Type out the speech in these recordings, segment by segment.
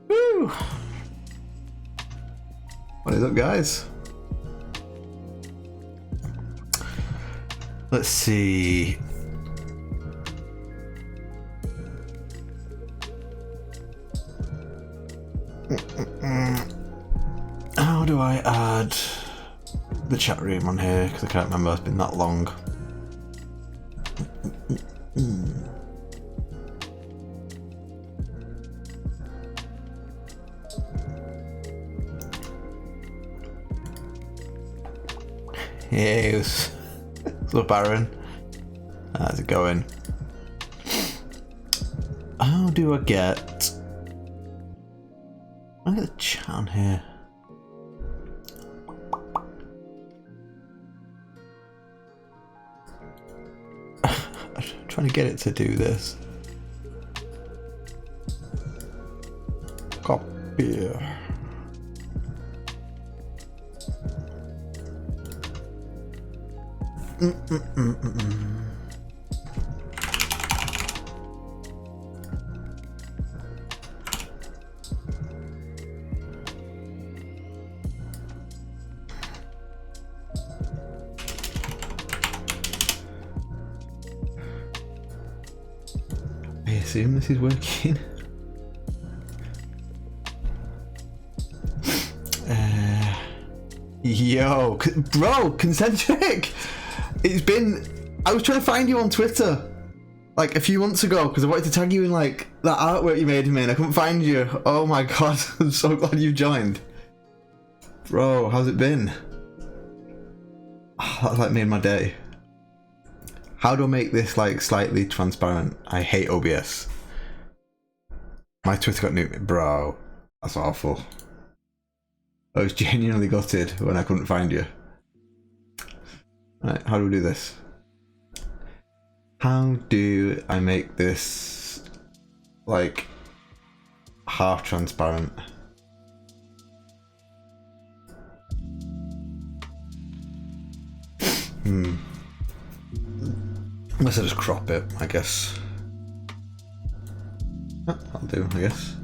Woo! What is up, guys? Let's see. How do I add the chat room on here? Because I can't remember, it's been that long. Hey, what's up, Aaron? How's it going? How do I get... I get the chat on here. I'm trying to get it to do this. Copy. I assume this is working. Yo, bro, Concentric! It's been... I was trying to find you on Twitter like a few months ago because I wanted to tag you in like that artwork you made of me and I couldn't find you. Oh my god, I'm so glad you joined. Bro, how's it been? Oh, that like made my day. How do I make this like slightly transparent? I hate OBS. My Twitter got nuked. Bro, that's awful. I was genuinely gutted when I couldn't find you. Right, how do we do this? How do I make this like half transparent? Unless I just crop it, I guess. Oh, that'll do, I guess.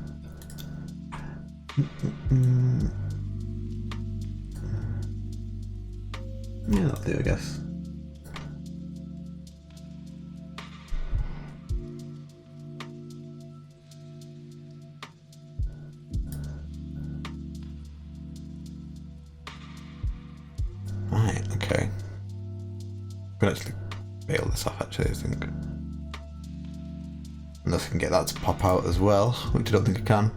Yeah, that'll do, I guess. Right, okay. I can actually bail this off, actually, I think. Unless I can get that to pop out as well, which I don't think I can.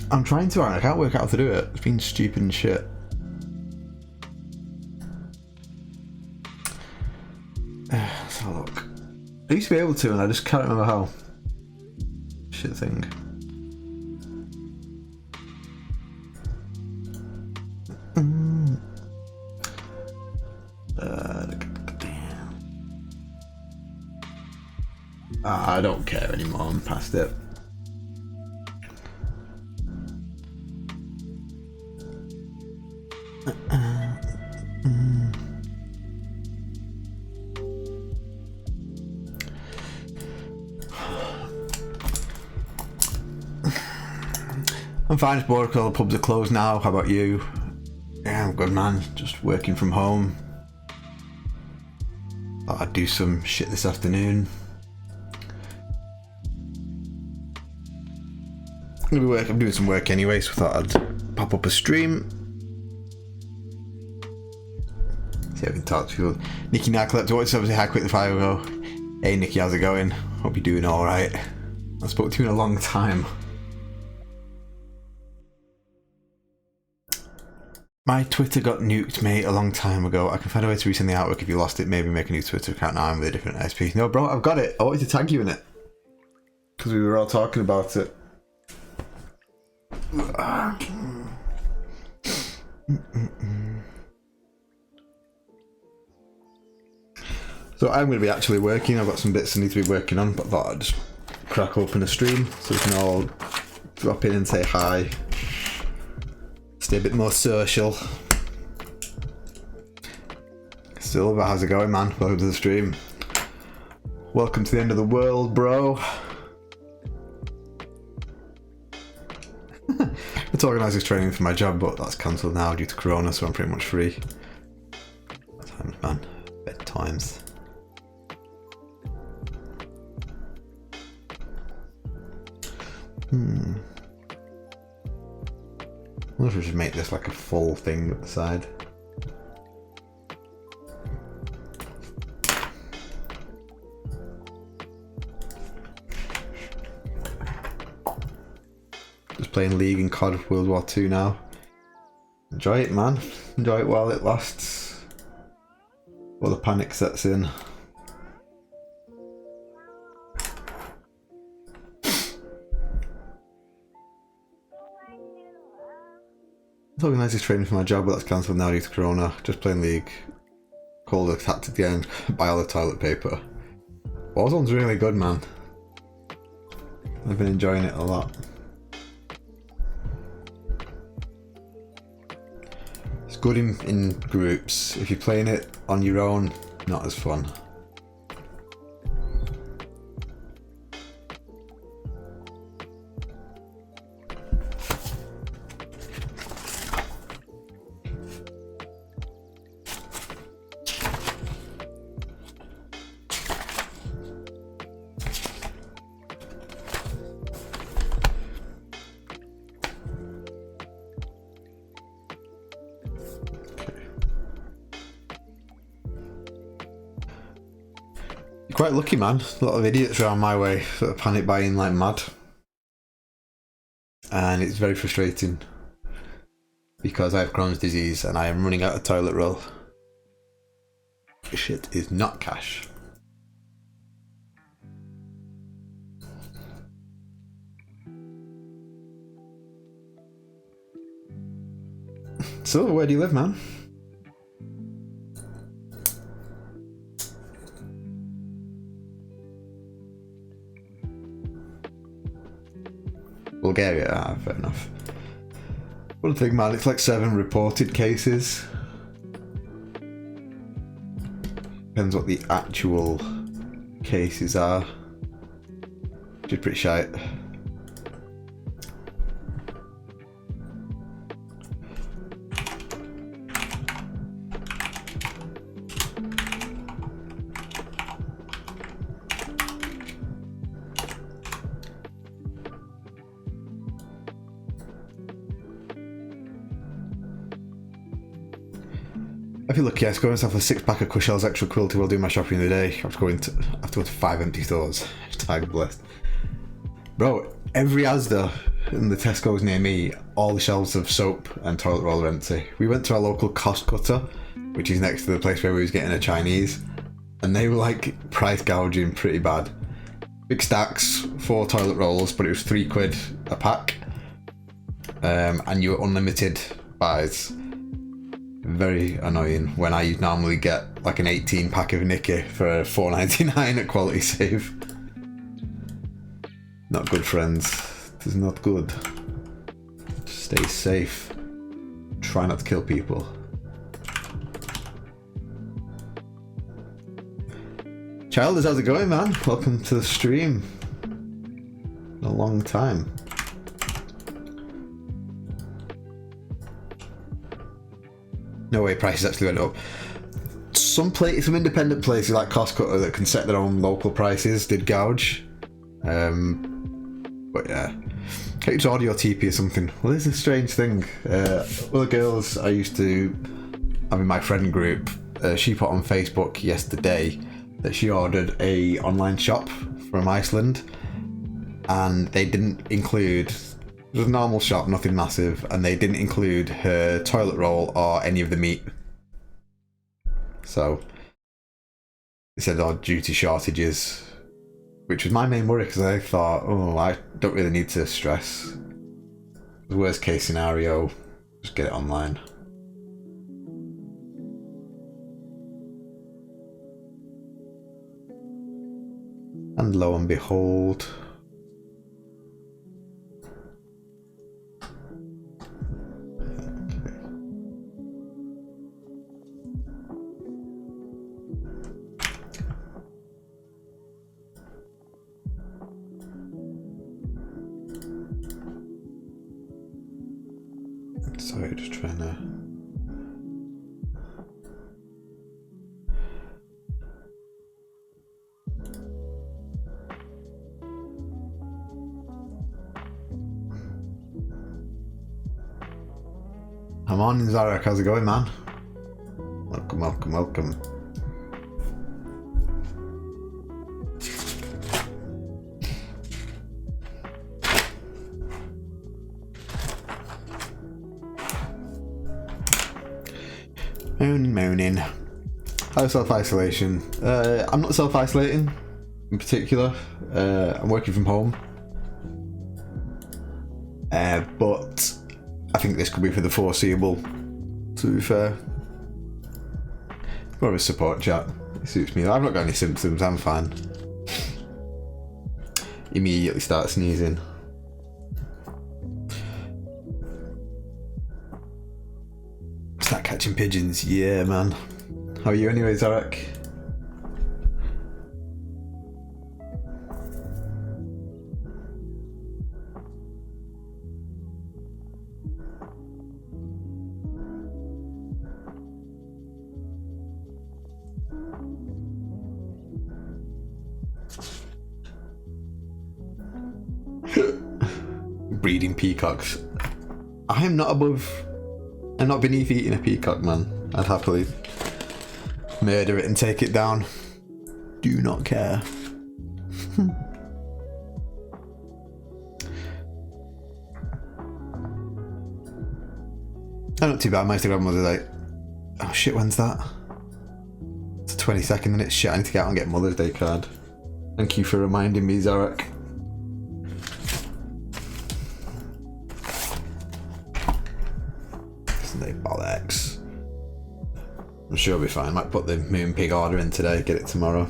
I'm trying to, I can't work out how to do it. It's been stupid and shit. Let's have a look. I used to be able to and I just can't remember how. Shit thing. I don't care anymore, I'm past it. I'm fine, it's bored because all the pubs are closed now. How about you? Yeah, I'm good, man. Just working from home. Thought I'd do some shit this afternoon. I'm doing some work anyway, so I thought I'd pop up a stream. See if I can talk to you. Nikki Narcoleptic, what's up? Say hi quick the fire go. Hey Nikki, how's it going? Hope you're doing alright. I spoke to you in a long time. My Twitter got nuked, mate, a long time ago. I can find a way to resend the artwork if you lost it. Maybe make a new Twitter account now. I'm with a different SP. No, bro, I've got it. I wanted to tag you in it. Because we were all talking about it. So I'm going to be actually working. I've got some bits I need to be working on, but I thought I'd just crack open a stream so we can all drop in and say hi. Stay a bit more social. Silver, how's it going, man? Welcome to the stream. Welcome to the end of the world, bro. It's organised this training for my job, but that's cancelled now due to Corona, so I'm pretty much free. Times, man. Bedtimes. I wonder if we should make this like a full thing at the side. Just playing League and COD World War II now. Enjoy it, man. Enjoy it while it lasts. While the panic sets in. It's organised this training for my job, but that's cancelled now due to Corona. Just playing League. Cold attacked at the end. Buy all the toilet paper. Warzone's really good, man. I've been enjoying it a lot. It's good in groups. If you're playing it on your own, not as fun. Quite lucky, man. A lot of idiots around my way that are panic buying like mad. And it's very frustrating because I have Crohn's disease and I am running out of toilet roll. This shit is not cash. So, where do you live, man? Bulgaria, fair enough. One thing, man, it's like 7 reported cases. Depends what the actual cases are. Which is pretty shite. If you're lucky, I score myself a 6-pack of Cushell's extra cruelty while doing my shopping in the day. I have to go to 5 empty stores. Tiger blessed. Bro, every Asda in the Tesco's near me, all the shelves of soap and toilet roll are empty. We went to our local cost cutter, which is next to the place where we was getting a Chinese, and they were like price gouging pretty bad. Big stacks, 4 toilet rolls, but it was £3 a pack. And you were unlimited buys. Very annoying when I normally get like an 18 pack of Nicky for $4.99 at Quality Save. Not good, friends. This is not good. Stay safe. Try not to kill people. Childers, how's it going, man? Welcome to the stream. A long time. No way prices actually went up. Some independent places like Costco that can set their own local prices did gouge. But yeah. Can't you just order your TP or something? Well, this is a strange thing. One of the girls I used to have in my friend group, she put on Facebook yesterday that she ordered a online shop from Iceland and they didn't include... It was a normal shop, nothing massive, and they didn't include her toilet roll or any of the meat. So, they said, due to shortages, which was my main worry because I thought, oh, I don't really need to stress. Worst case scenario, just get it online. And lo and behold, sorry, just trying to. I'm on, Zarek. How's it going, man? Welcome, welcome, welcome. Moaning. How's self-isolation? I'm not self-isolating in particular. I'm working from home. But I think this could be for the foreseeable, to be fair. More of a support chat. It suits me. I've not got any symptoms, I'm fine. Immediately start sneezing. Start catching pigeons, yeah man. How are you anyway, Zarek? Breeding peacocks. I'm not beneath eating a peacock, man. I'd happily murder it and take it down. Do not care. I'm not too bad. My Instagram was like, oh shit, when's that? It's the 22nd and it's shit. I need to get out and get Mother's Day card. Thank you for reminding me, Zarek. Bollocks. I'm sure it'll be fine. Might put the Moonpig order in today, get it tomorrow.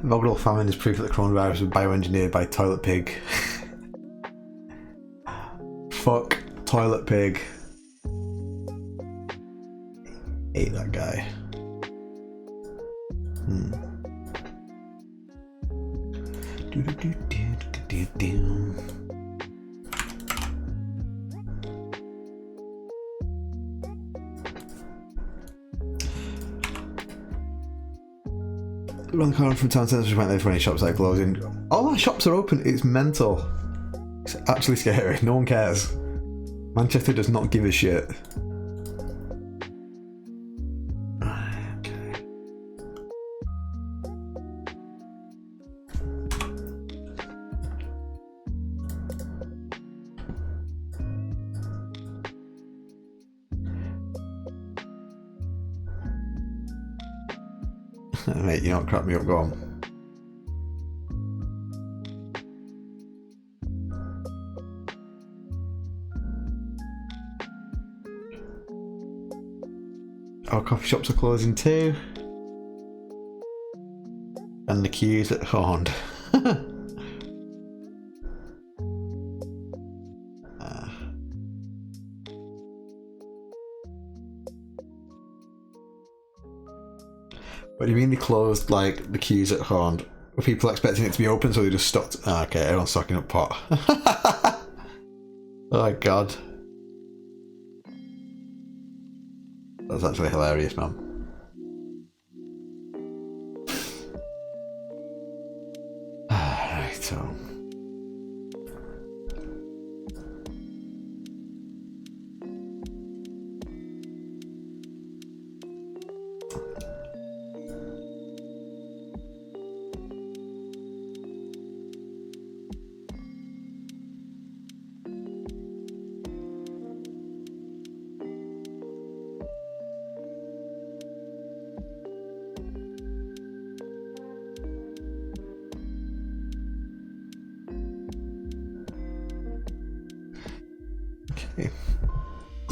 Vogal famine is proof that the coronavirus was bioengineered by Toilet Pig. Fuck Toilet Pig. Hate that guy. Run the car from town centre, just went there for any shops that are closing. All our shops are open, it's mental. It's actually scary, no one cares. Manchester does not give a shit. Okay. Mate, you know what, crap me up, go on. Our coffee shops are closing too. And the queues at Horned. What do you mean they closed, like, the queues at Horned? Were people expecting it to be open, so they just stopped? Ah, okay, everyone's stocking up pot. Oh my god. That's actually hilarious, man.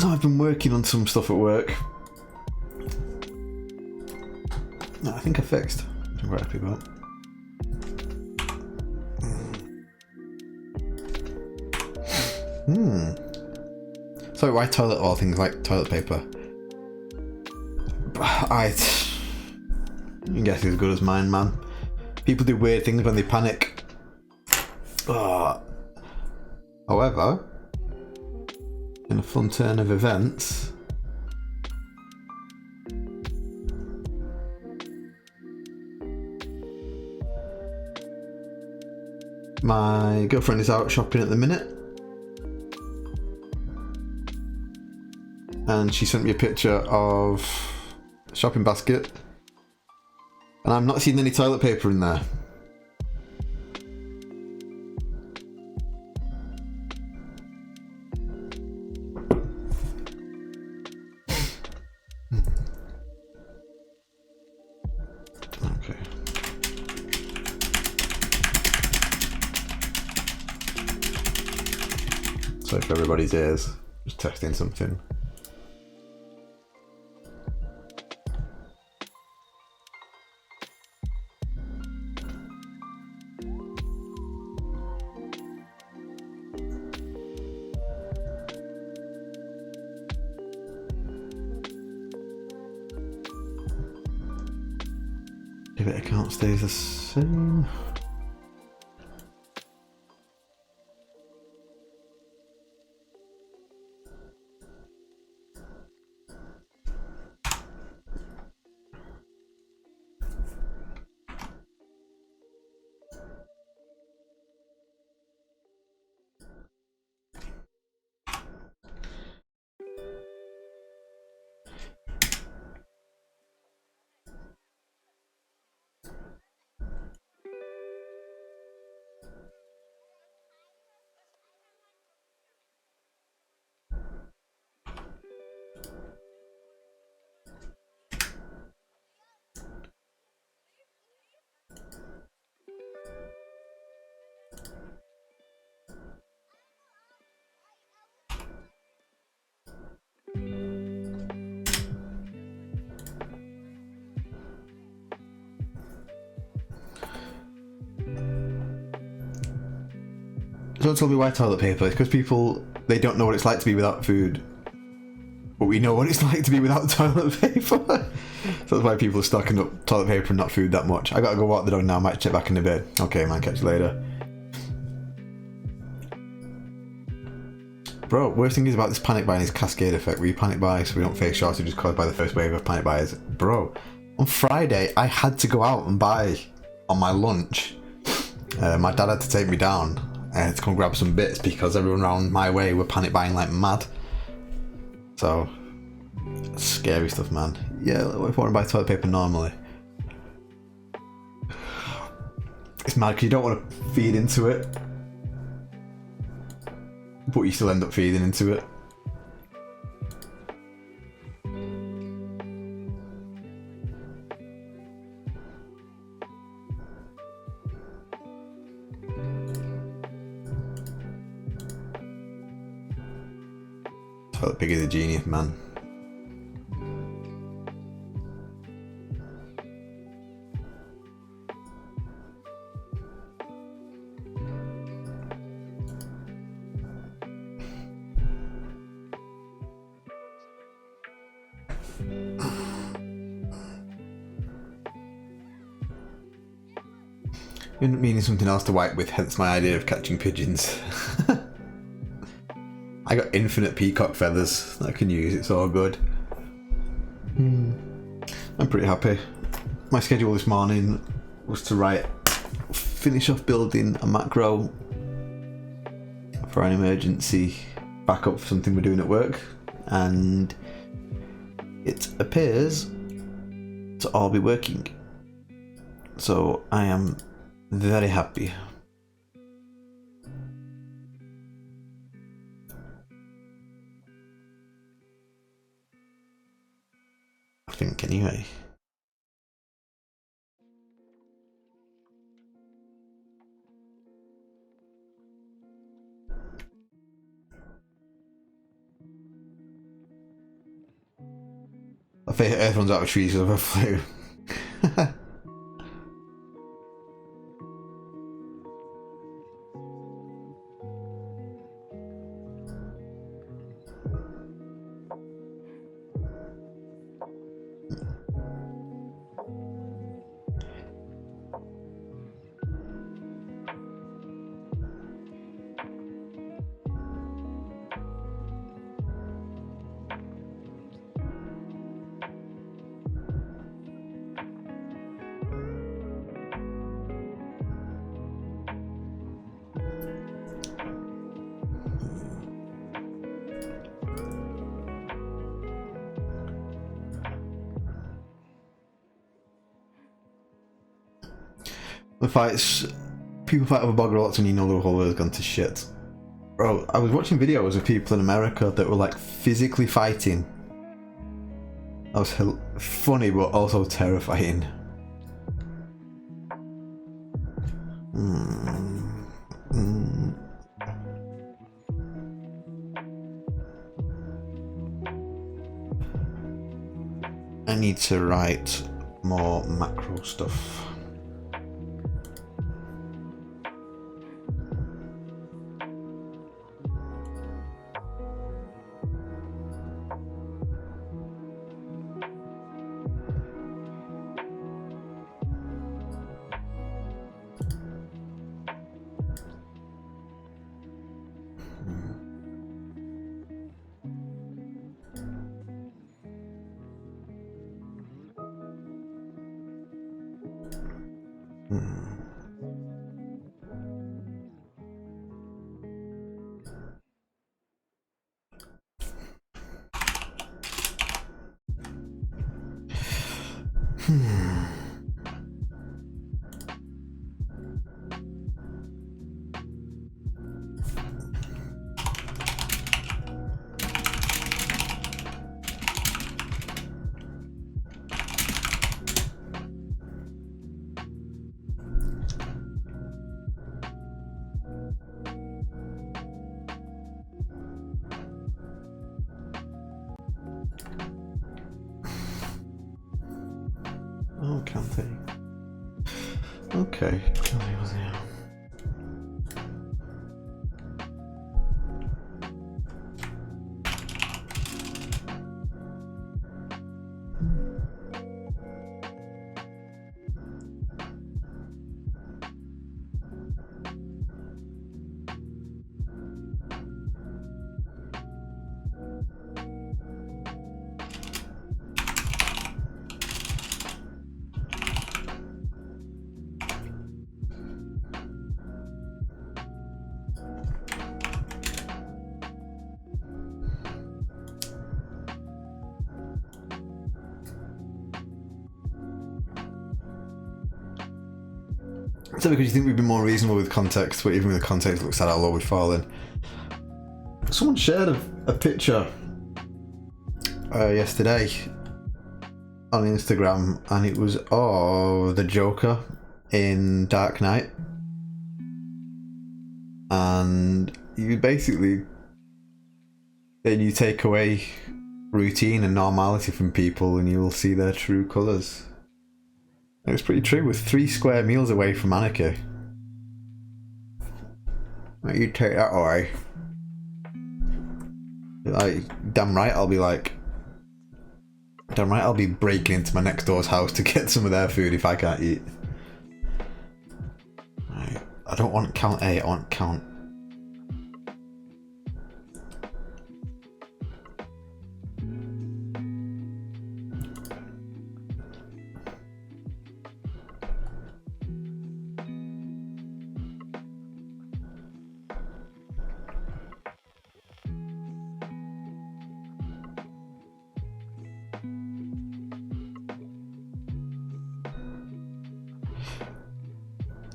So I've been working on some stuff at work. No, I think I fixed. I'm quite happy about. So why toilet all things like toilet paper? You guess as good as mine, man. People do weird things when they panic. However, in a fun turn of events, my girlfriend is out shopping at the minute, and she sent me a picture of a shopping basket, and I'm not seeing any toilet paper in there. Okay. So for everybody's ears, just testing something. Debit account stays the same. Don't tell me why toilet paper. It's because people, they don't know what it's like to be without food. But we know what it's like to be without toilet paper. So that's why people are stocking up toilet paper and not food that much. I gotta go walk the dog now, might check back in the bed. Okay man, catch you later. Bro, worst thing is about this panic buying is cascade effect, where you panic buy so we don't face shortages caused by the first wave of panic buyers. Bro, on Friday I had to go out and buy on my lunch. My dad had to take me down to come grab some bits because everyone around my way were panic buying like mad. So, scary stuff, man. Yeah, if I want to buy toilet paper normally, it's mad because you don't want to feed into it, but you still end up feeding into it. Toilet pig is a genius, man. You ended up needing something else to wipe with, hence my idea of catching pigeons. I got infinite peacock feathers that I can use, it's all good. I'm pretty happy. My schedule this morning was to finish off building a macro for an emergency backup for something we're doing at work, and it appears to all be working. So I am very happy. I think anyway. I think Earth runs out of trees because of a flu. The fights, people fight over bogger lots and you know the whole world's gone to shit. Bro, I was watching videos of people in America that were like physically fighting. That was funny but also terrifying. I need to write more macro stuff. Oh, can't they? Okay. So because you think we'd be more reasonable with context, but even with the context looks at how low we've fallen. Someone shared a picture yesterday on Instagram and it was the Joker in Dark Knight. And you basically, then you take away routine and normality from people and you'll see their true colours. It was pretty true, with 3 square meals away from anarchy. You take that away. Like, damn right I'll be breaking into my next door's house to get some of their food if I can't eat. Right. I don't want count A, I want count.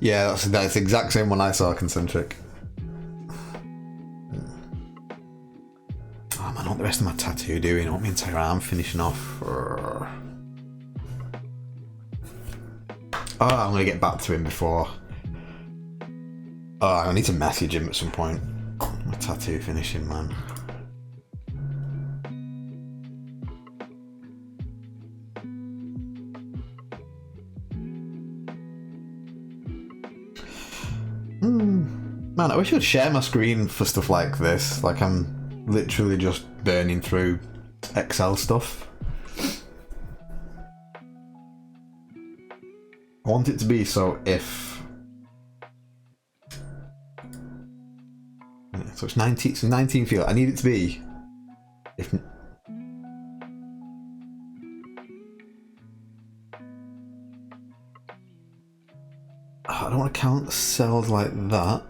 Yeah, that's the exact same one I saw, Concentric. Oh man, I want the rest of my tattoo doing. I want my entire arm finishing off. Oh, I'm gonna get back to him before. Oh, I need to message him at some point. My tattoo finishing, man. Man, I wish I'd share my screen for stuff like this. Like, I'm literally just burning through Excel stuff. I want it to be so if... So it's 19, so 19 field. I need it to be... If... I don't want to count cells like that.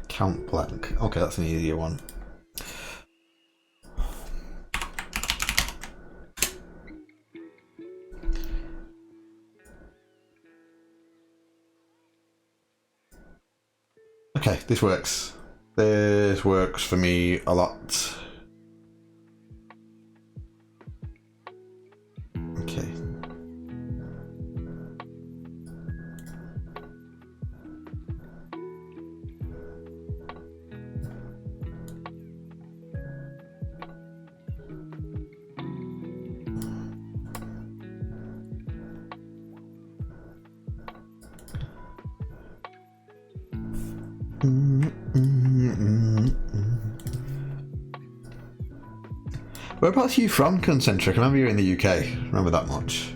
Count blank. Okay, that's an easier one. Okay, this works. This works for me a lot. Okay. Whereabouts are you from, Concentric? I remember you're in the UK. Remember that much.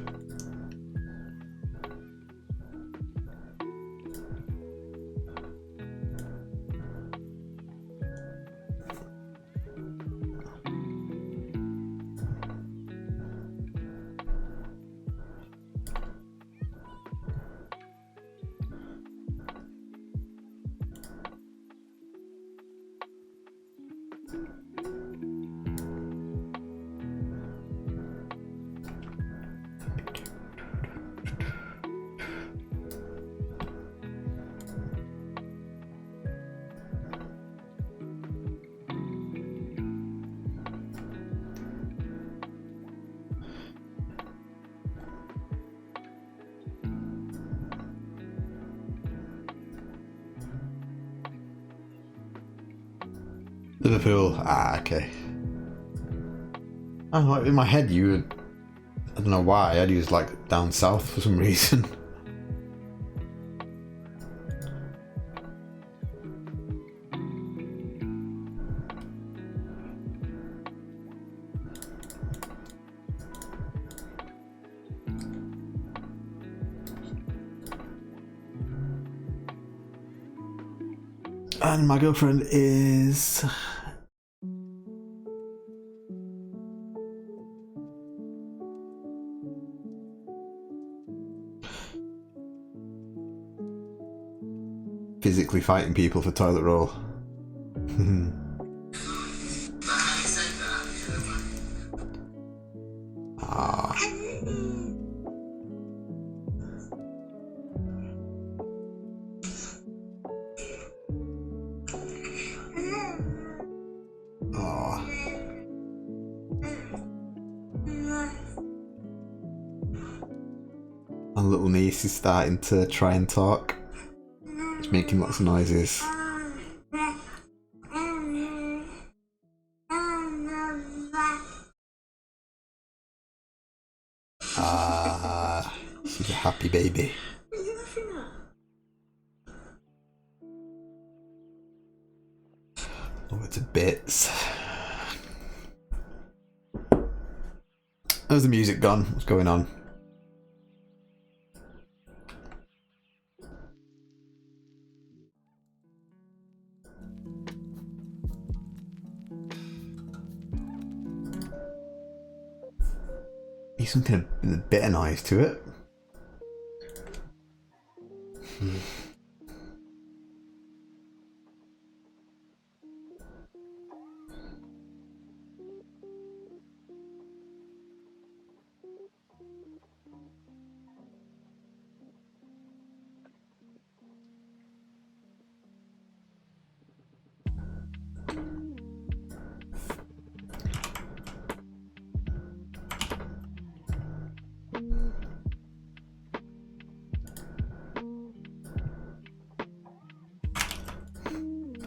Liverpool. Ah, okay. I don't know, in my head you were... I don't know why, I had you as like down south for some reason. And my girlfriend is... physically fighting people for toilet roll. Ah. Oh. My little niece is starting to try and talk. It's making lots of noises. Ah, she's a happy baby. Oh, it's a bits. How's the music gone? What's going on? Need something with a bit of noise to it.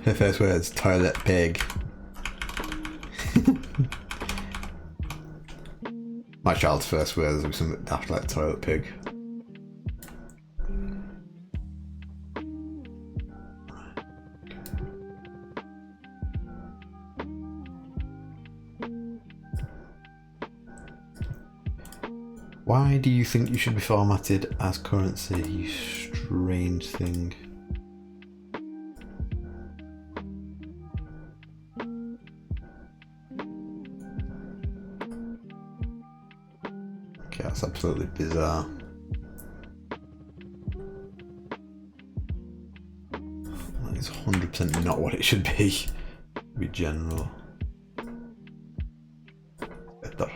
Her first words, toilet pig. My child's first words were something daft like toilet pig. Why do you think you should be formatted as currency, you strange thing? Okay, that's absolutely bizarre. That is 100% not what it should be. Be general. Better.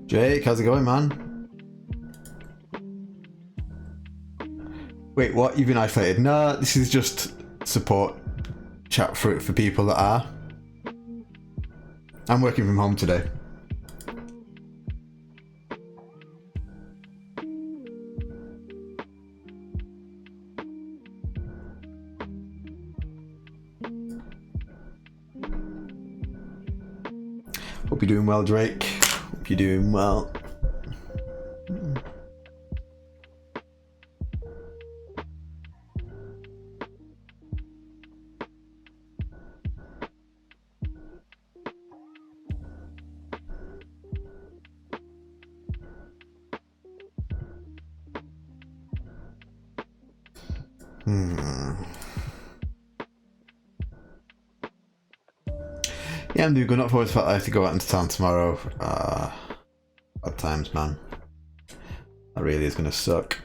Jake, how's it going, man? Wait, what? You've been isolated? No, this is just support chat for people that are. I'm working from home today. Hope you're doing well, Drake. Hope you're doing well. Yeah, I'm doing good. Not forward to the fact I have to go out into town tomorrow. Bad times, man. That really is gonna suck.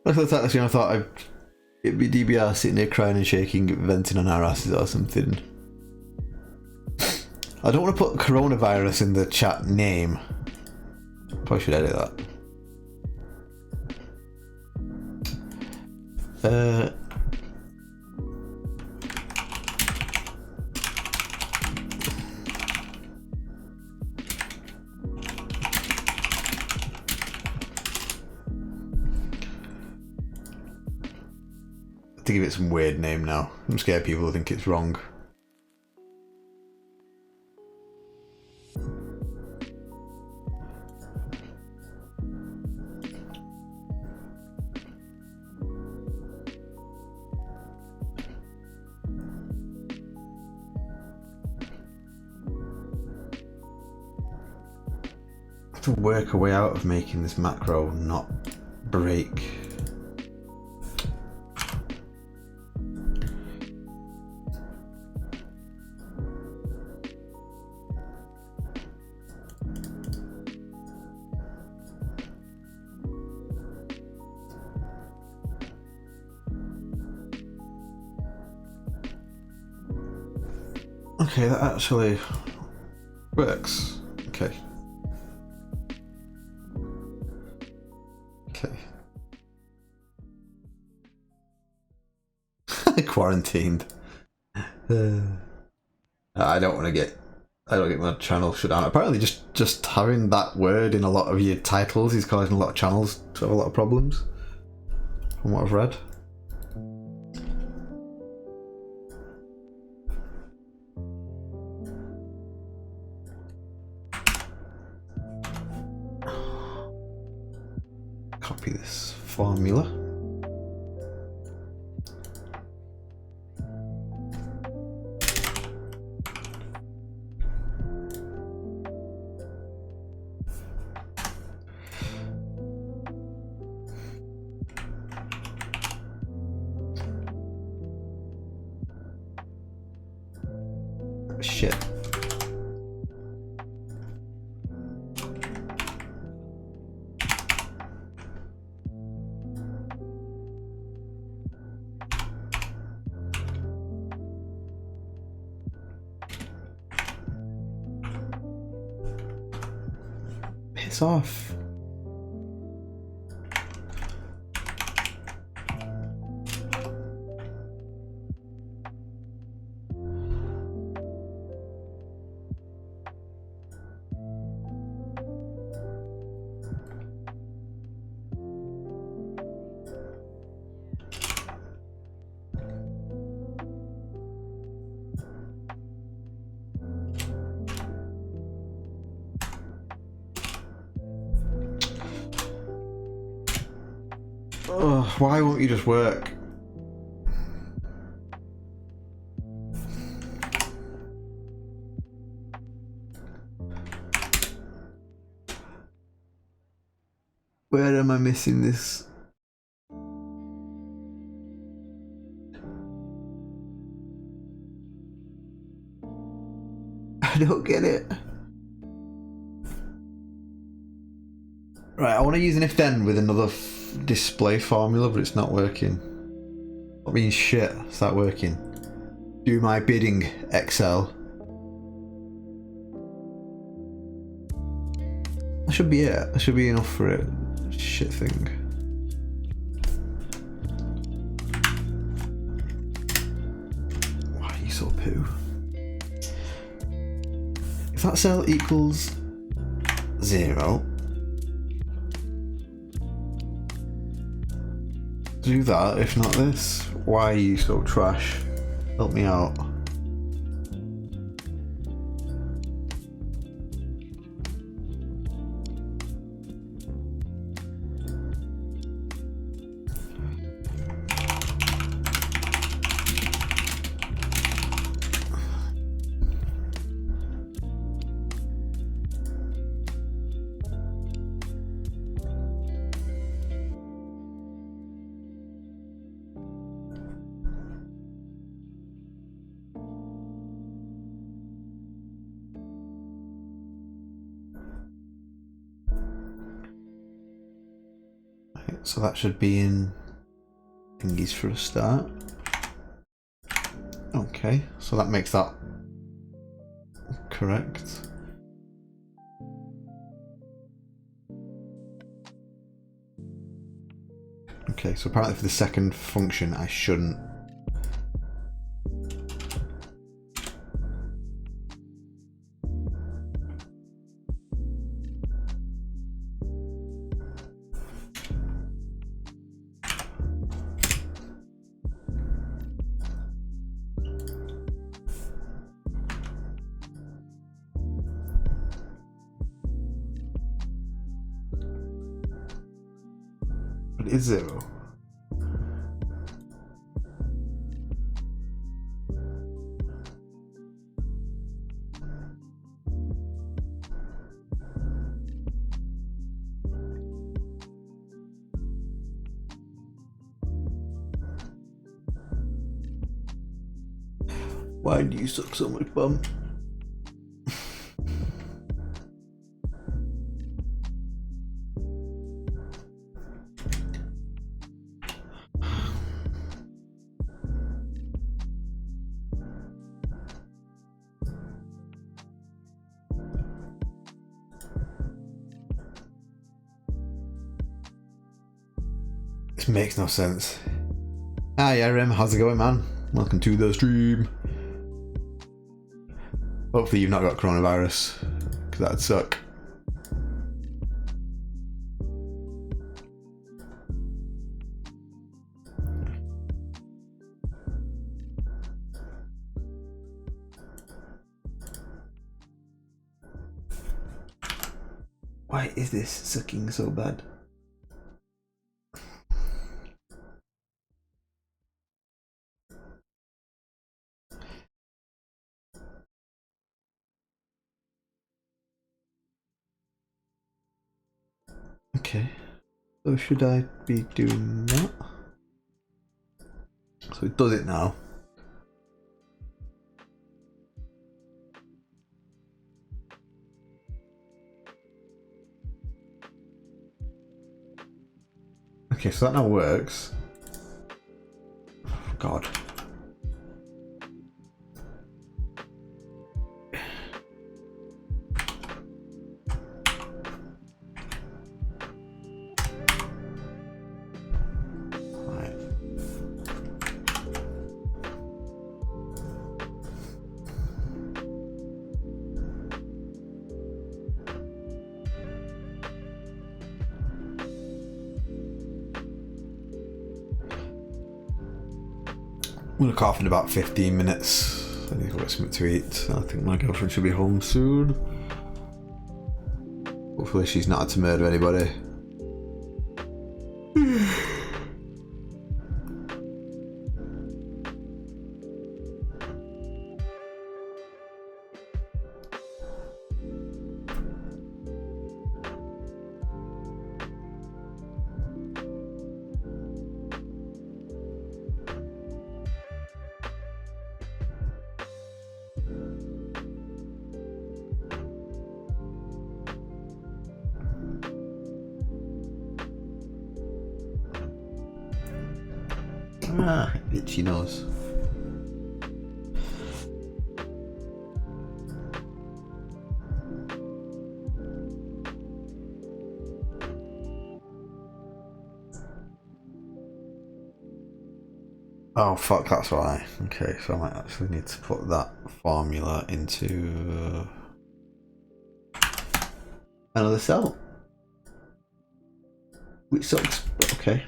I thought it'd be DBR sitting there crying and shaking, venting on our asses or something. I don't want to put coronavirus in the chat name. Probably should edit that. To give it some weird name now. I'm scared people will think it's wrong. I have to work a way out of making this macro not break. Okay, that actually works. Okay. Okay. Quarantined. I don't get my channel shut down. Apparently just having that word in a lot of your titles is causing a lot of channels to have a lot of problems, from what I've read. Copy this formula. Shit. Piss off. Ugh, why won't you just work? Where am I missing this? I don't get it. Right, I want to use an if then with another display formula, but it's not working. I mean, shit, it's not working. Do my bidding, Excel. That should be it. That should be enough for it. Shit thing. Why are you so poo? If that cell equals 0, do that, if not this. Why are you so trash? Help me out. So that should be in thingies for a start. Okay, so that makes that correct. Okay, so apparently for the second function I shouldn't. It is 0. Why do you suck so much, bum? This makes no sense. Hi RM, how's it going, man? Welcome to the stream. Hopefully you've not got coronavirus, because that'd suck. Why is this sucking so bad? Okay, so should I be doing that? So it does it now. Okay, so that now works. God. I'm gonna cough in about 15 minutes. I need to get something to eat. I think my girlfriend should be home soon. Hopefully she's not had to murder anybody. Ah, itchy nose. Oh fuck, that's why. Okay, so I might actually need to put that formula into another cell. Which sucks, but okay.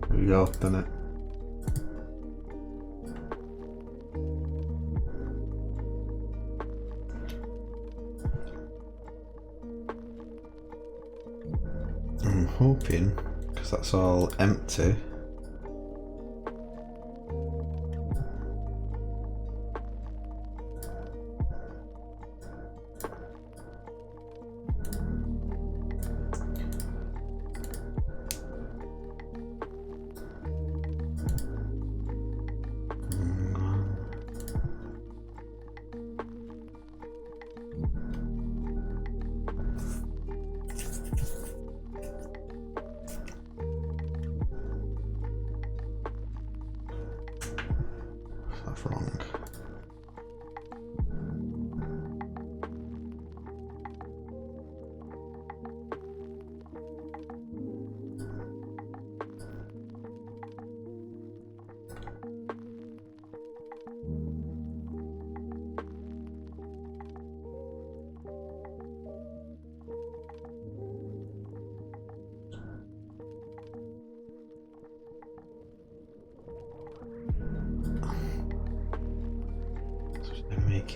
There we go, done it. I'm hoping, because that's all empty.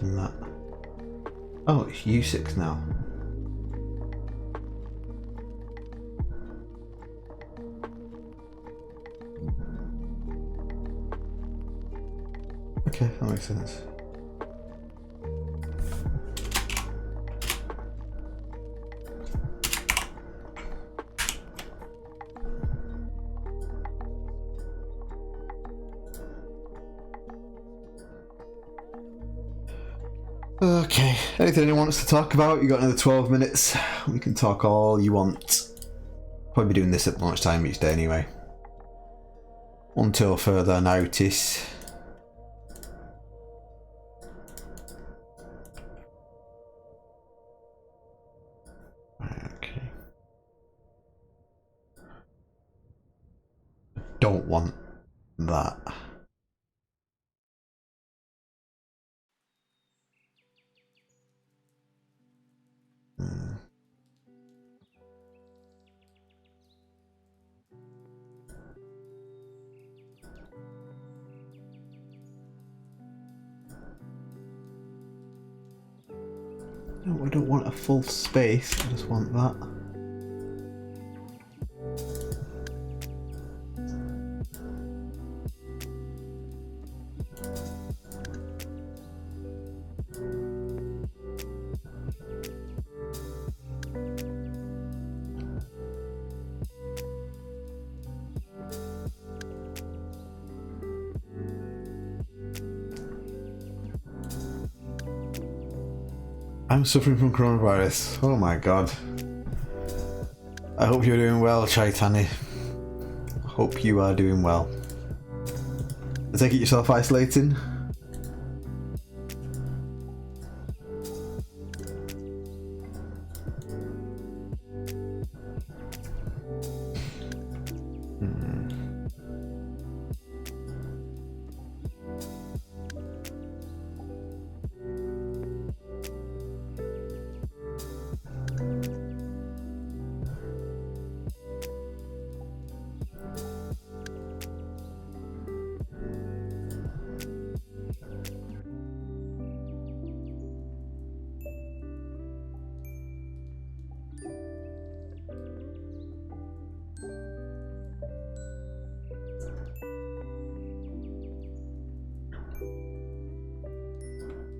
making that? Oh, it's U6 now. Okay, that makes sense. Okay, anything anyone wants to talk about? You got another 12 minutes. We can talk all you want. Probably be doing this at lunchtime each day anyway. Until further notice. Okay. Don't want that. No, I don't want a full space, I just want that. I'm suffering from coronavirus. Oh my god. I hope you're doing well, Chaitani. Hope you are doing well. I take it you're self-isolating?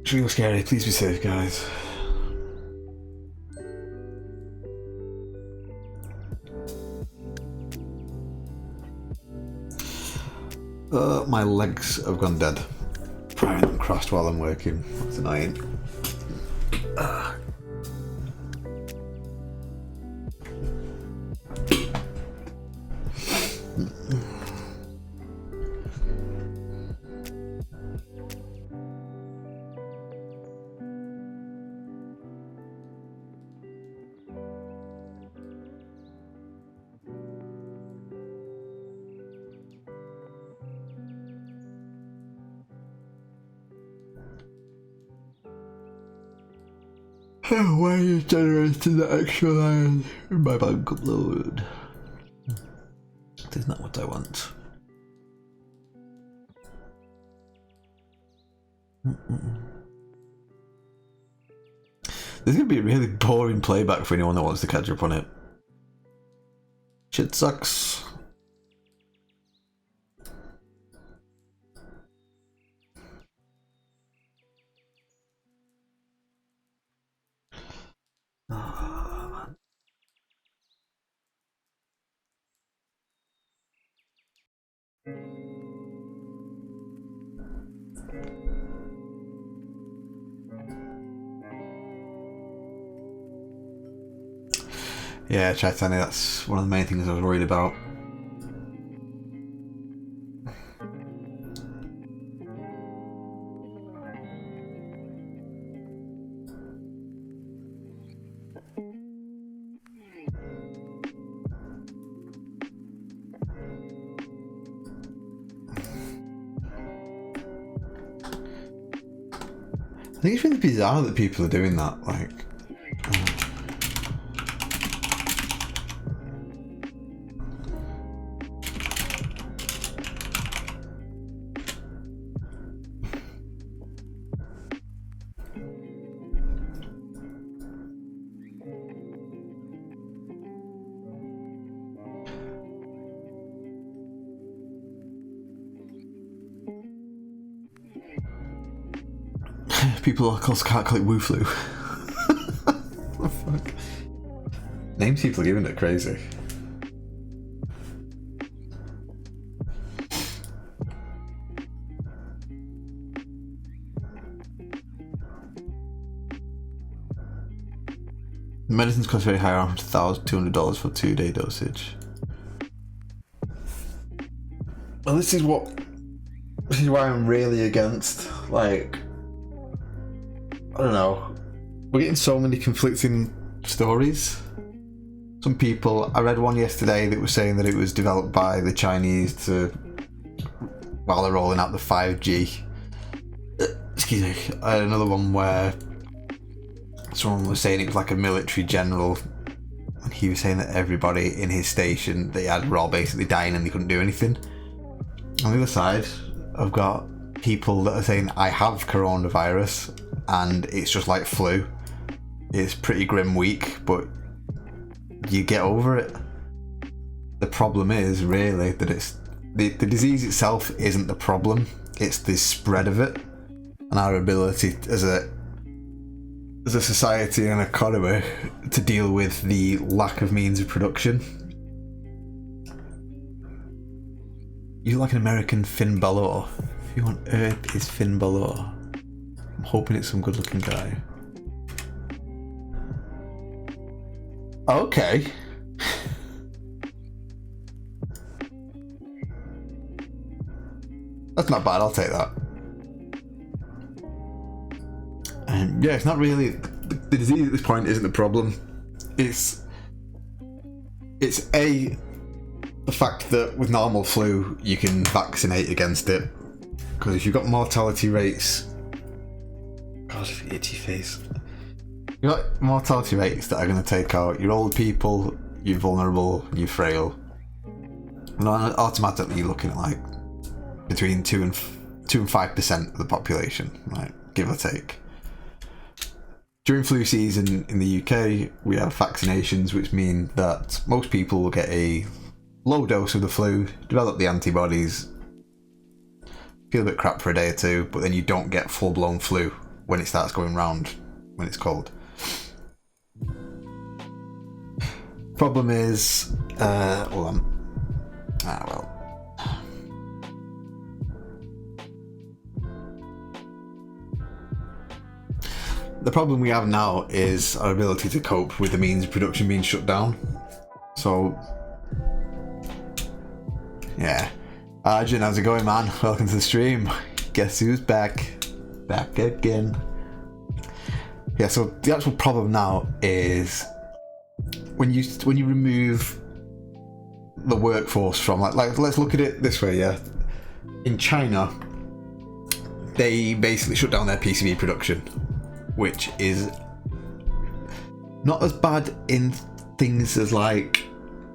It's real scary. Please be safe, guys. My legs have gone dead. Prying them crossed while I'm working. That's annoying. Why are you generating the extra line in my bank upload? That is not what I want. This is going to be a really boring playback for anyone that wants to catch up on it. Shit sucks. Yeah, Chaitanya, that's one of the main things I was worried about. I think it's really bizarre that people are doing that, like... People also can't call it Wu flu. Oh, fuck. Names people are giving it crazy. The medicines cost very high, around $1,200 for 2-day dosage. Well, this is why I'm really against, like, I don't know, we're getting so many conflicting stories. Some people, I read one yesterday that was saying that it was developed by the Chinese while they're rolling out the 5G. Excuse me. I had another one where someone was saying it was like a military general, and he was saying that everybody in his station they had were all basically dying and they couldn't do anything. On the other side, I've got people that are saying I have coronavirus and it's just like flu. It's pretty grim week, but you get over it. The problem is really that it's the disease itself isn't the problem, it's the spread of it and our ability as a society and economy to deal with the lack of means of production. You look like an American Finn Balor. Who on earth is Finn Balor? I'm hoping it's some good looking guy. Okay. That's not bad, I'll take that. Yeah, it's not really the disease at this point isn't the problem. It's the fact that with normal flu you can vaccinate against it, because if you've got mortality rates, God, itchy face. You've got mortality rates that are going to take out your old people, you're vulnerable, you're frail, and automatically you're looking at like between 2 and 5% of the population, right, give or take. During flu season in the UK, we have vaccinations, which mean that most people will get a low dose of the flu, develop the antibodies, feel a bit crap for a day or two, but then you don't get full-blown flu when it starts going round when it's cold. Problem is, hold on. Well. The problem we have now is our ability to cope with the means of production being shut down. So, yeah. Arjun, how's it going, man? Welcome to the stream. Guess who's back? Back again. Yeah, so the actual problem now is when you remove the workforce from like let's look at it this way, yeah. In China, they basically shut down their PCB production, which is not as bad in things as like,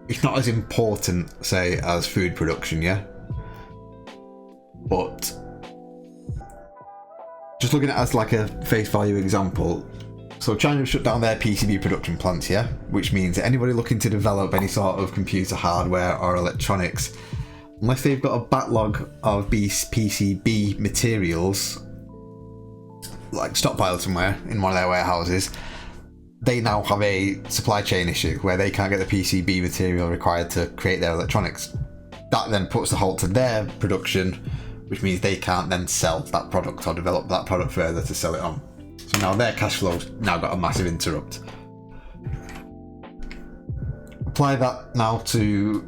it's not as important, say, as food production, yeah? But just looking at it as like a face value example, so China shut down their PCB production plants, yeah? Which means that anybody looking to develop any sort of computer hardware or electronics, unless they've got a backlog of PCB materials, like stockpiled somewhere in one of their warehouses, they now have a supply chain issue where they can't get the PCB material required to create their electronics. That then puts a halt to their production, which means they can't then sell that product or develop that product further to sell it on. So now their cash flow's now got a massive interrupt. Apply that now to,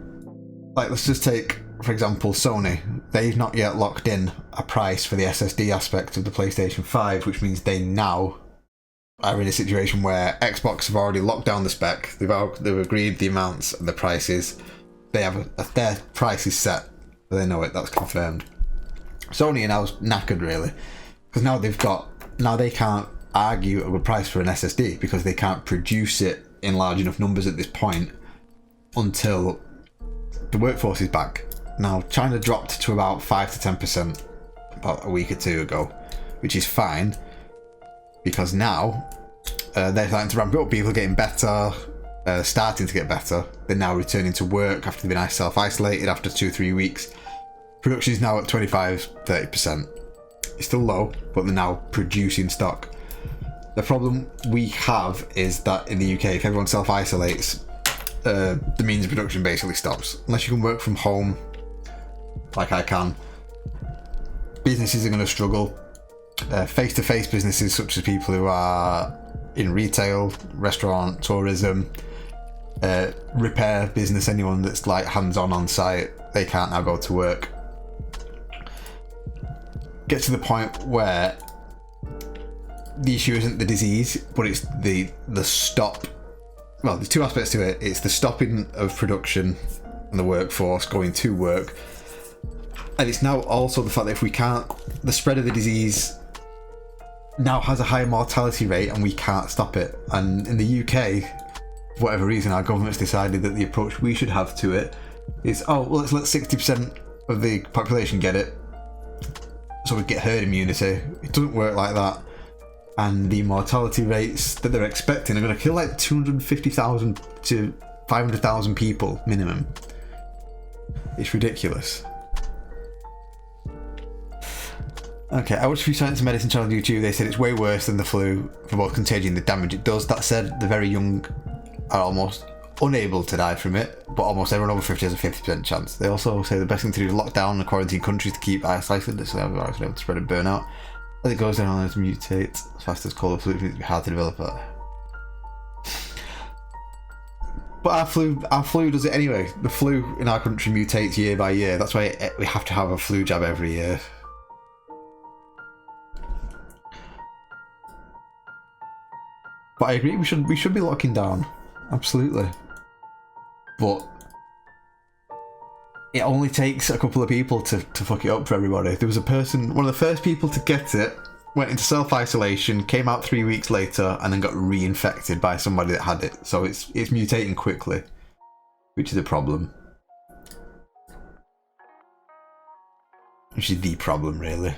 like, let's just take, for example, Sony. They've not yet locked in a price for the SSD aspect of the PlayStation 5, which means they now are in a situation where Xbox have already locked down the spec, they've agreed the amounts and the prices, they have their price is set, they know it, that's confirmed. Sony are now knackered really, because now they can't argue over a price for an SSD because they can't produce it in large enough numbers at this point until the workforce is back. Now, China dropped to about 5 to 10% about a week or two ago, which is fine, because now they're starting to ramp up. People are getting better, starting to get better. They're now returning to work after they've been self-isolated after 2-3 weeks. Production is now at 25-30%. It's still low, but they're now producing stock. The problem we have is that in the UK, if everyone self-isolates, the means of production basically stops. Unless you can work from home, like I can, businesses are going to struggle. Face-to-face businesses, such as people who are in retail, restaurant, tourism, repair business, anyone that's like hands-on on site, they can't now go to work. Get to the point where the issue isn't the disease, but it's the stop. Well, there's two aspects to it. It's the stopping of production and the workforce going to work, and it's now also the fact that if we can't, the spread of the disease now has a higher mortality rate and we can't stop it. And in the UK, for whatever reason, our government's decided that the approach we should have to it is, oh, well, let's let 60% of the population get it so we get herd immunity. It doesn't work like that. And the mortality rates that they're expecting are going to kill like 250,000 to 500,000 people minimum. It's ridiculous. Okay, I watched a few Science and Medicine channels on YouTube. They said it's way worse than the flu for both contagion and the damage it does. That said, the very young are almost unable to die from it, but almost everyone over 50 has a 50% chance. They also say the best thing to do is lock down and quarantine countries to keep isolated so they're able to spread and burn out. As it goes down, it mutates as fast as cold flu. It's hard to develop it. But our flu does it anyway. The flu in our country mutates year by year. That's why we have to have a flu jab every year. But I agree, we should be locking down, absolutely. But it only takes a couple of people to fuck it up for everybody. There was a person, one of the first people to get it, went into self-isolation, came out 3 weeks later, and then got reinfected by somebody that had it. So it's mutating quickly, which is a problem. Which is the problem, really.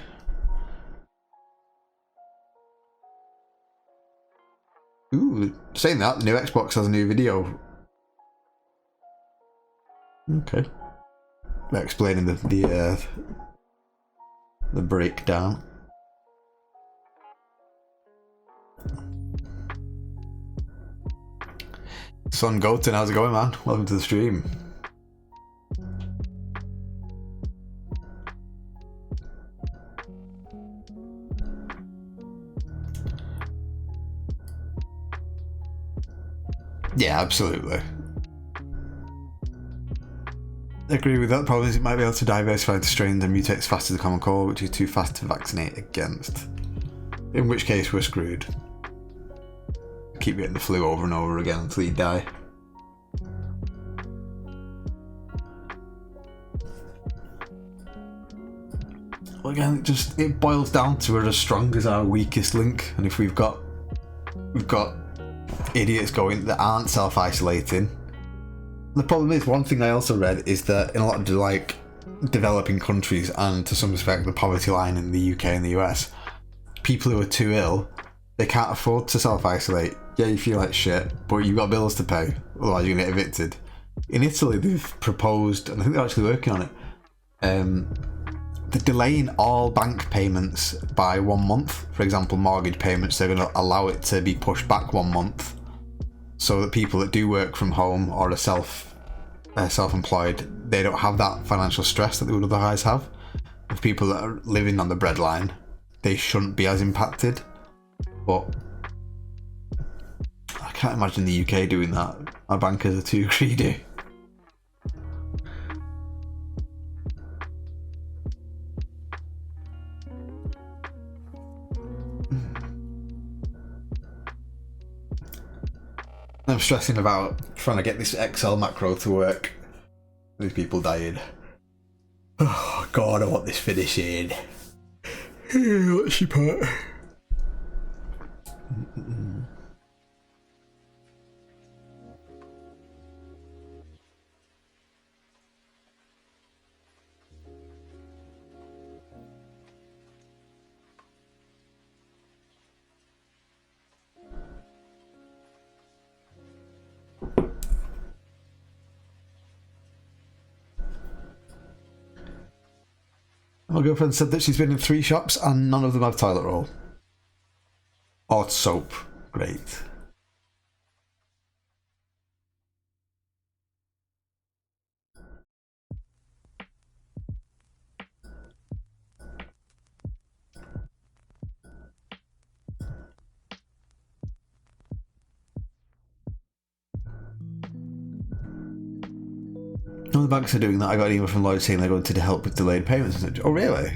Ooh, saying that, the new Xbox has a new video. Okay. Explaining the breakdown. Son Goten, how's it going, man? Welcome to the stream. Yeah, absolutely. I agree with that. The problem is it might be able to diversify into strains and mutate as fast as the common cold, which is too fast to vaccinate against. In which case we're screwed. Keep getting the flu over and over again until you die. Well, again, it boils down to we're as strong as our weakest link, and if we've got idiots going that aren't self-isolating. The problem is, one thing I also read is that in a lot of like developing countries and to some respect the poverty line in the UK and the US, people who are too ill, they can't afford to self-isolate. Yeah, you feel like shit, but you've got bills to pay, otherwise you're gonna get evicted. In Italy, they've proposed, and I think they're actually working on it, they're delaying all bank payments by 1 month. For example, mortgage payments, they're going to allow it to be pushed back 1 month so that people that do work from home or are self-employed, they don't have that financial stress that they would otherwise have. If people that are living on the breadline, they shouldn't be as impacted. But I can't imagine the UK doing that. Our bankers are too greedy. I'm stressing about trying to get this Excel macro to work. These people dying. Oh god, I want this finishing. What's she put? My girlfriend said that she's been in 3 shops and none of them have toilet roll. Or soap. Great. No, the banks are doing that. I got an email from Lloyd saying they're going to help with delayed payments. Oh, really?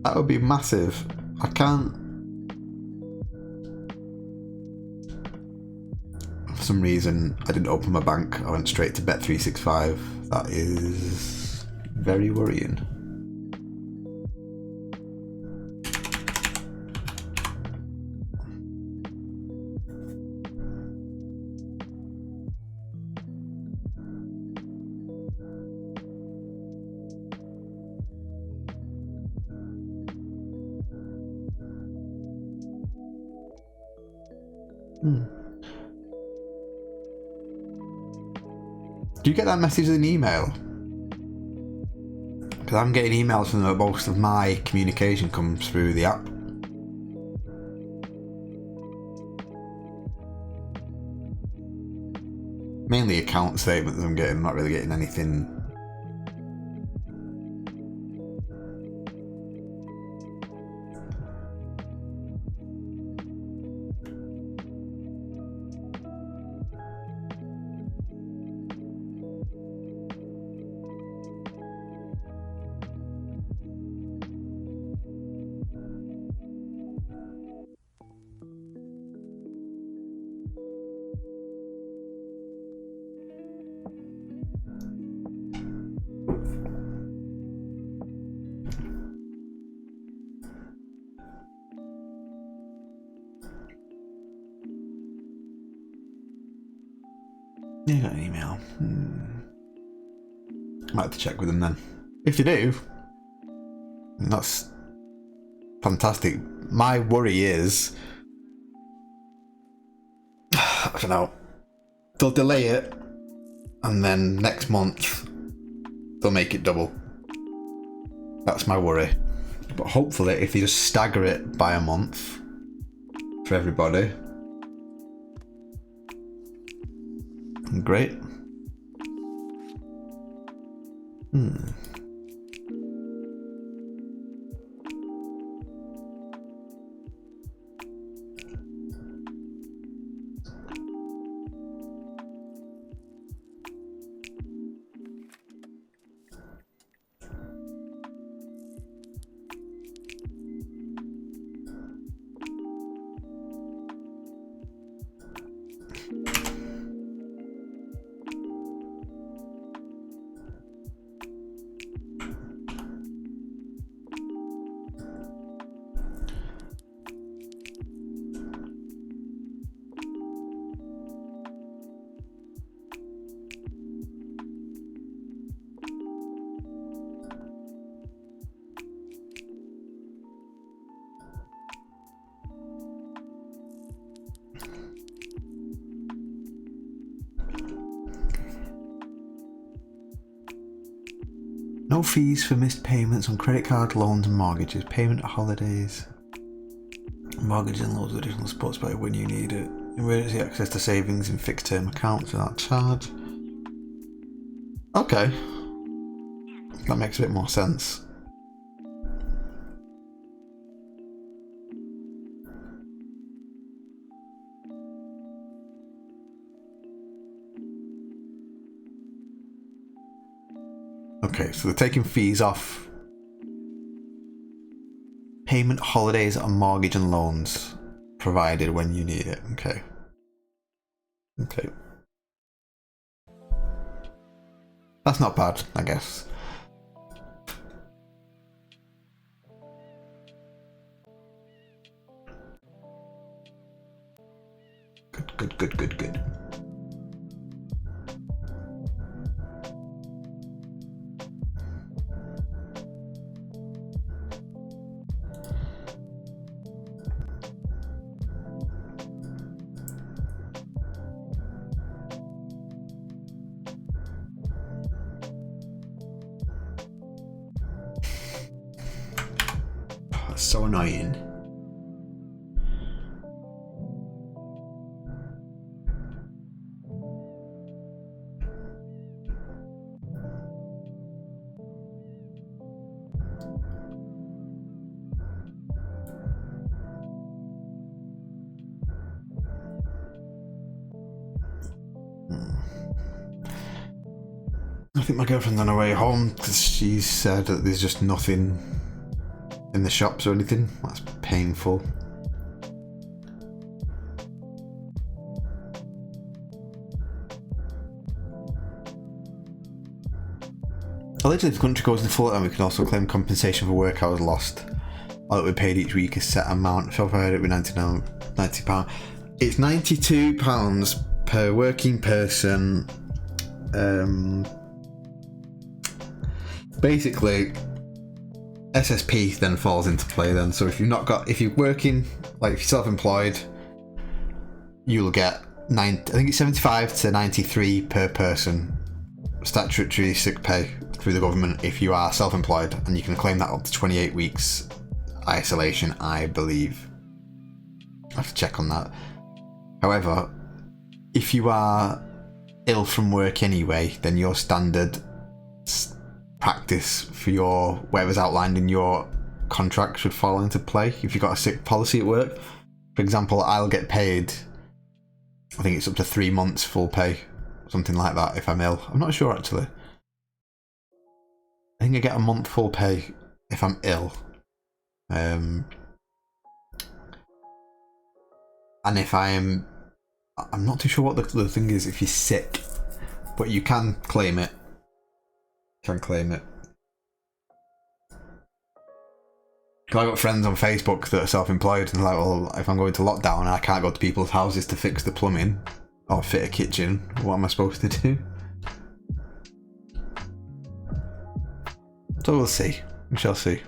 That would be massive. I can't... For some reason, I didn't open my bank. I went straight to Bet365. That is very worrying. Do you get that message in an email? Because I'm getting emails from them. Most of my communication comes through the app. Mainly account statements I'm getting. I'm not really getting anything. You got an email. Might have to check with them then. If you do, that's fantastic. My worry is, I don't know, they'll delay it and then next month they'll make it double. That's my worry. But hopefully if you just stagger it by a month for everybody, great. No fees for missed payments on credit card, loans and mortgages. Payment holidays. Mortgage and loads of additional support by when you need it. Emergency access to savings in fixed term accounts without charge. Okay. That makes a bit more sense. Okay, so they're taking fees off payment holidays on mortgage and loans provided when you need it. Okay. Okay. That's not bad, I guess. Good. So annoying. I think my girlfriend's on her way home because she said that there's just nothing in the shops or anything. That's painful. Allegedly, if the country goes into full lockdown, we can also claim compensation for work hours lost. All that we paid each week is set amount. So if I heard it would be £90. It's £92 per working person. Basically, SSP then falls into play then. So if you're working, like if you're self-employed, you'll get I think it's 75 to 93 per person statutory sick pay through the government if you are self-employed, and you can claim that up to 28 weeks isolation, I believe. I have to check on that. However, if you are ill from work anyway, then your standard practice for your whatever's outlined in your contract should fall into play. If you've got a sick policy at work, for example, I'll get paid, I think it's up to 3 months full pay, something like that, if I'm ill. I'm not sure actually. I think I get a month full pay if I'm ill. And if I'm not too sure what the thing is if you're sick, but you can claim it. I've got friends on Facebook that are self-employed and like, well, if I'm going to lockdown and I can't go to people's houses to fix the plumbing or fit a kitchen, what am I supposed to do? So we'll see. We shall see.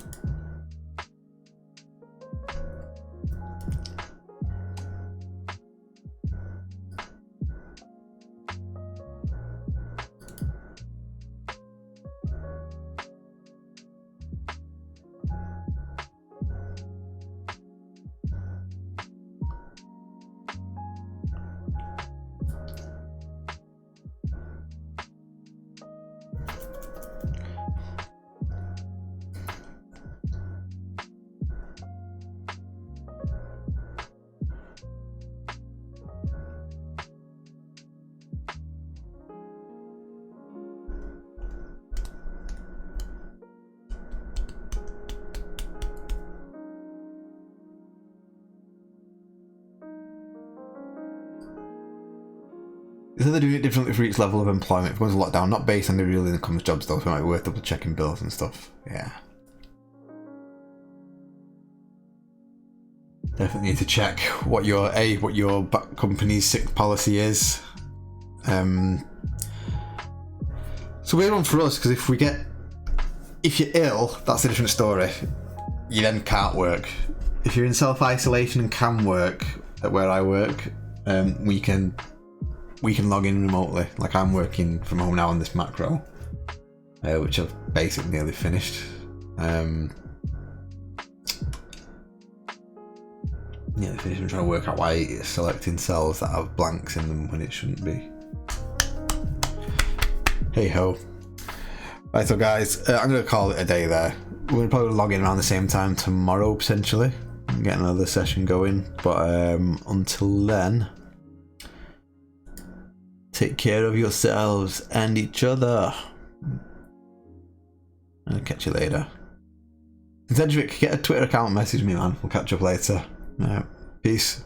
So they're doing it differently for each level of employment. If it goes to lockdown, not based on the real income jobs though, so it might be worth double checking bills and stuff. Yeah. Definitely need to check what your company's sick policy is. So weird one for us, because if you're ill, that's a different story. You then can't work. If you're in self-isolation and can work at where I work, we can log in remotely. Like I'm working from home now on this macro, which I've basically nearly finished. I'm trying to work out why it's selecting cells that have blanks in them when it shouldn't be. Hey ho. Right, so guys, I'm going to call it a day there. We're going to probably log in around the same time tomorrow potentially and get another session going. But until then, take care of yourselves and each other. I'll catch you later. Cedric, get a Twitter account, message me, man. We'll catch up later. Peace.